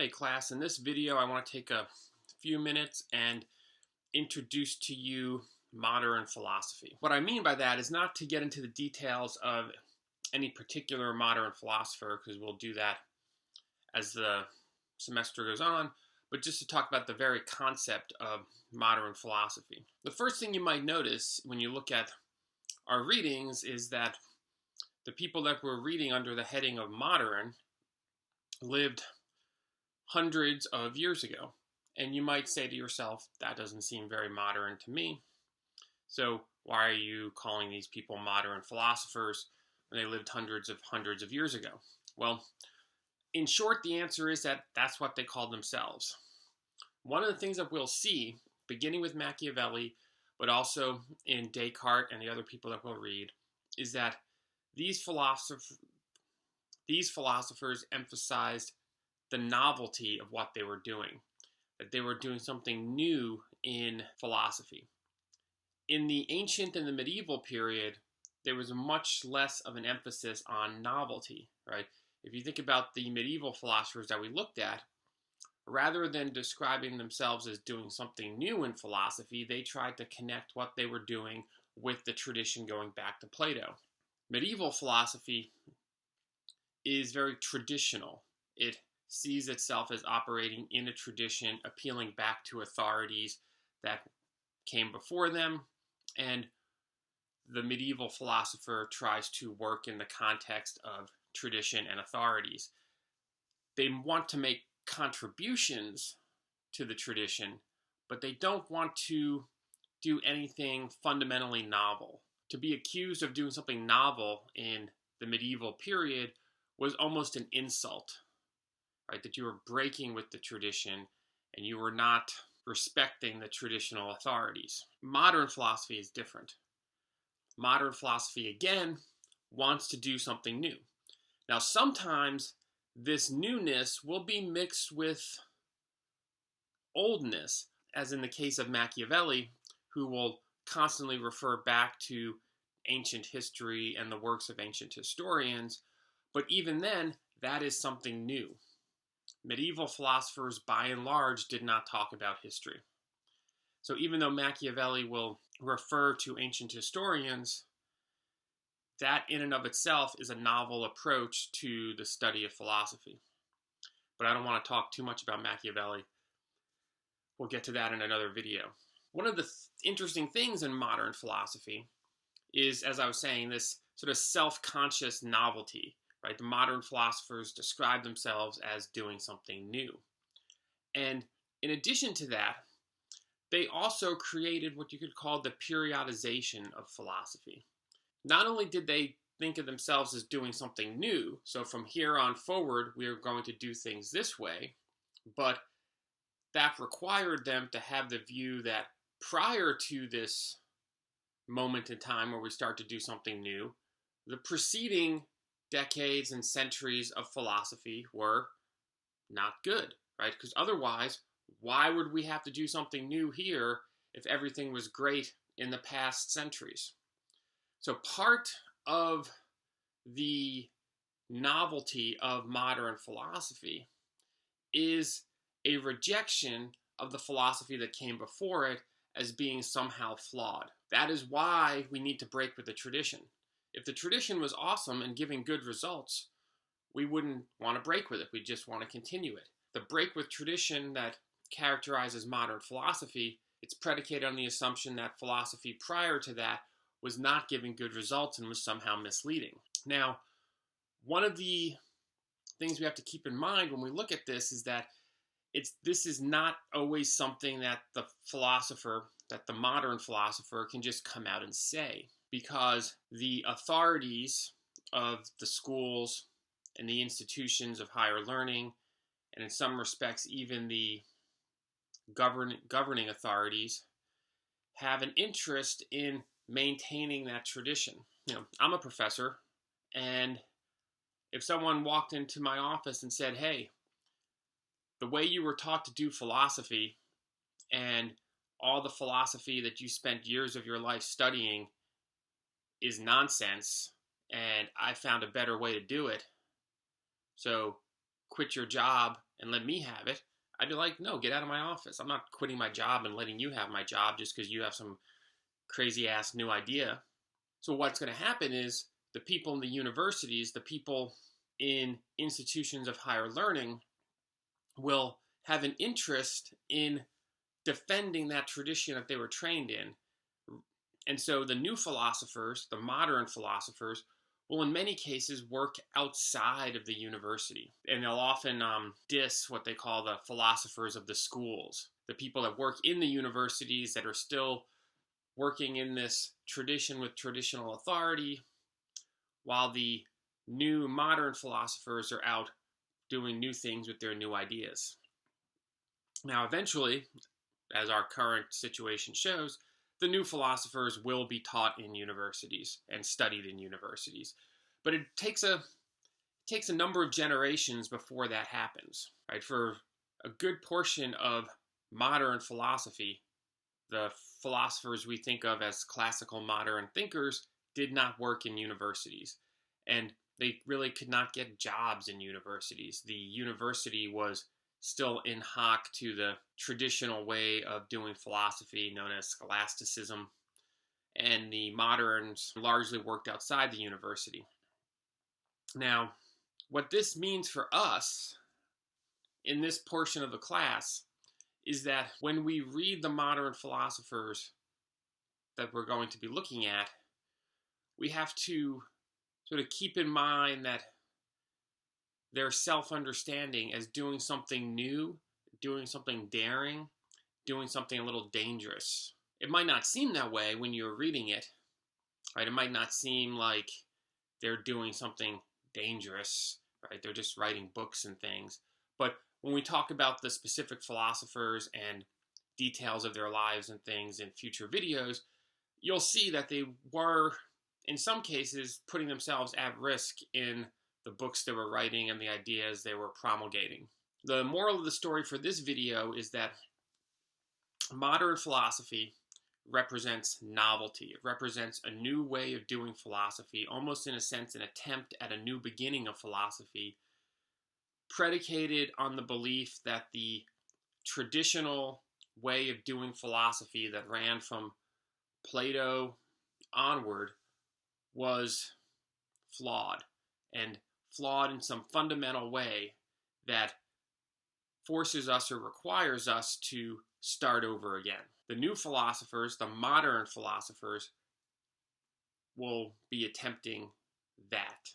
Hey class, in this video I want to take a few minutes and introduce to you modern philosophy. What I mean by that is not to get into the details of any particular modern philosopher, because we'll do that as the semester goes on, but just to talk about the very concept of modern philosophy. The first thing you might notice when you look at our readings is that the people that we're reading under the heading of modern lived hundreds of years ago. And you might say to yourself, that doesn't seem very modern to me. So why are you calling these people modern philosophers when they lived hundreds of years ago? Well, in short, the answer is that that's what they call themselves. One of the things that we'll see, beginning with Machiavelli, but also in Descartes and the other people that we'll read, is that these philosophers emphasized the novelty of what they were doing, that they were doing something new in philosophy. In the ancient and the medieval period, there was much less of an emphasis on novelty, right? If you think about the medieval philosophers that we looked at, rather than describing themselves as doing something new in philosophy, they tried to connect what they were doing with the tradition going back to Plato. Medieval philosophy is very traditional. It sees itself as operating in a tradition, appealing back to authorities that came before them, and the medieval philosopher tries to work in the context of tradition and authorities. They want to make contributions to the tradition, but they don't want to do anything fundamentally novel. To be accused of doing something novel in the medieval period was almost an insult, right? That you were breaking with the tradition and you were not respecting the traditional authorities. Modern philosophy is different. Modern philosophy, again, wants to do something new. Now, sometimes this newness will be mixed with oldness, as in the case of Machiavelli, who will constantly refer back to ancient history and the works of ancient historians. But even then, that is something new. Medieval philosophers, by and large, did not talk about history. So even though Machiavelli will refer to ancient historians, that in and of itself is a novel approach to the study of philosophy. But I don't want to talk too much about Machiavelli. We'll get to that in another video. One of the interesting things in modern philosophy is, as I was saying, this sort of self-conscious novelty. Right? The modern philosophers describe themselves as doing something new. And in addition to that, they also created what you could call the periodization of philosophy. Not only did they think of themselves as doing something new, so from here on forward, we are going to do things this way, but that required them to have the view that prior to this moment in time where we start to do something new, the preceding decades and centuries of philosophy were not good, right? Because otherwise, why would we have to do something new here if everything was great in the past centuries? So part of the novelty of modern philosophy is a rejection of the philosophy that came before it as being somehow flawed. That is why we need to break with the tradition. If the tradition was awesome and giving good results, we wouldn't want to break with it. We just want to continue it. The break with tradition that characterizes modern philosophy, it's predicated on the assumption that philosophy prior to that was not giving good results and was somehow misleading. Now, one of the things we have to keep in mind when we look at this is that this is not always something that the modern philosopher can just come out and say, because the authorities of the schools and the institutions of higher learning, and in some respects even the governing authorities, have an interest in maintaining that tradition. I'm a professor, and if someone walked into my office and said, hey, the way you were taught to do philosophy and all the philosophy that you spent years of your life studying is nonsense, and I found a better way to do it, so quit your job and let me have it, I'd be like, no, get out of my office. I'm not quitting my job and letting you have my job just because you have some crazy ass new idea. So what's going to happen is the people in the universities, the people in institutions of higher learning will have an interest in defending that tradition that they were trained in. And so the new philosophers, the modern philosophers, will in many cases work outside of the university. And they'll often diss what they call the philosophers of the schools, the people that work in the universities that are still working in this tradition with traditional authority, while the new modern philosophers are out doing new things with their new ideas. Now, eventually, as our current situation shows, the new philosophers will be taught in universities and studied in universities. But it takes a number of generations before that happens, right? For a good portion of modern philosophy, the philosophers we think of as classical modern thinkers did not work in universities. And they really could not get jobs in universities. The university was still in hoc to the traditional way of doing philosophy known as scholasticism, and the moderns largely worked outside the university. Now, what this means for us in this portion of the class is that when we read the modern philosophers that we're going to be looking at, we have to sort of keep in mind that their self-understanding as doing something new, doing something daring, doing something a little dangerous. It might not seem that way when you're reading it, right? It might not seem like they're doing something dangerous, right? They're just writing books and things. But when we talk about the specific philosophers and details of their lives and things in future videos, you'll see that they were, in some cases, putting themselves at risk in the books they were writing and the ideas they were promulgating. The moral of the story for this video is that modern philosophy represents novelty. It represents a new way of doing philosophy, almost in a sense an attempt at a new beginning of philosophy, predicated on the belief that the traditional way of doing philosophy that ran from Plato onward was flawed, and flawed in some fundamental way that forces us or requires us to start over again. The new philosophers, the modern philosophers, will be attempting that.